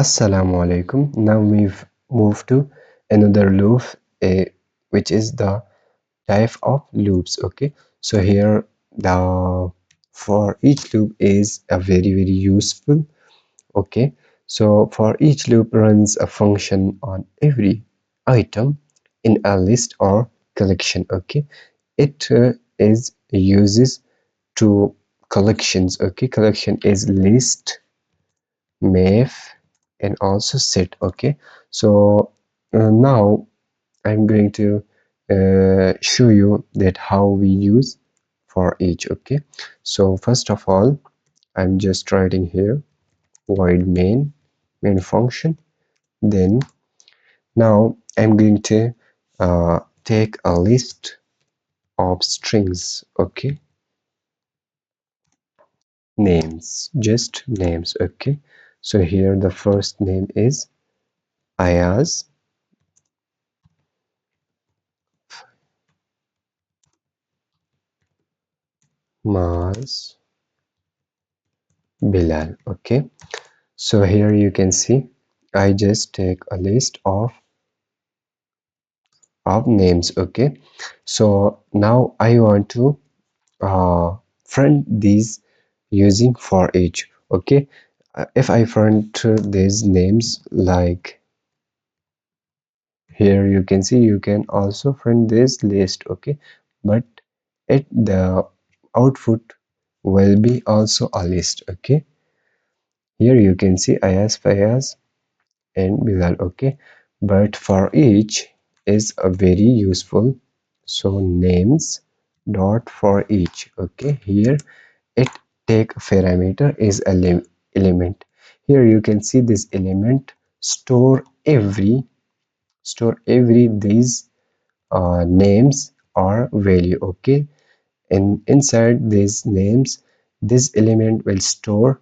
Assalamu alaikum. Now we've moved to another loop, which is the type of loops. Okay, so here the for each loop is a very useful. Okay, so for each loop runs a function on every item in a list or collection. Okay, it is uses two collections. Okay, collection is list, map, and also set. Okay, so now I'm going to show you that how we use for each. Okay, so first of all, I'm just writing here void main function. Then now I'm going to take a list of strings. Okay, names, just names. Okay, so here the first name is Ayaz, Maz, Bilal. Okay, so here you can see I just take a list of names. Okay, so now I want to print these using for each. Okay, if I print these names like here, you can see you can also print this list. Okay, but the output will be also a list. Okay, here you can see Ayaz, Fayaz, and Bilal. Okay, but for each is a very useful. So names dot for each. Okay, here it take parameter is element. Here you can see this element store every these names or value. Okay, and inside these names this element will store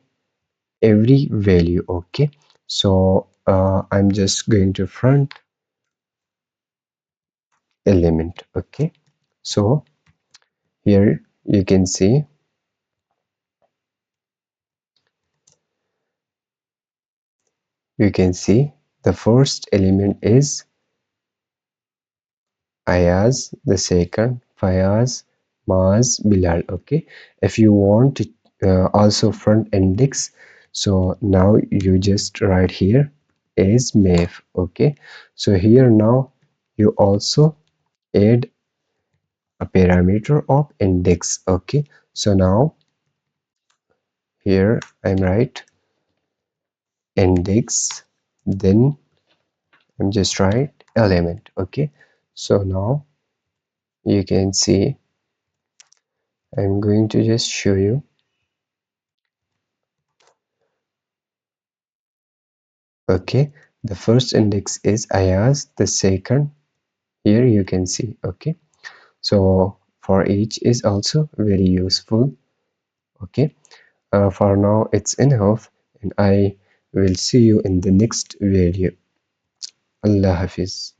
every value. Okay, so I'm just going to front element. Okay, so here you can see the first element is Ayaz, the second Fayaz, Maz, Bilal. Okay, if you want to also front index, so now you just write here is map. Okay, so here now you also add a parameter of index. Okay, so now here I'm write index, then I'm just write element. Okay, so now you can see I'm going to just show you. Okay, the first index is Ayaz, the second here you can see. Okay, so for each is also very useful. Okay, for now it's enough, and I will see you in the next video. Allah Hafiz.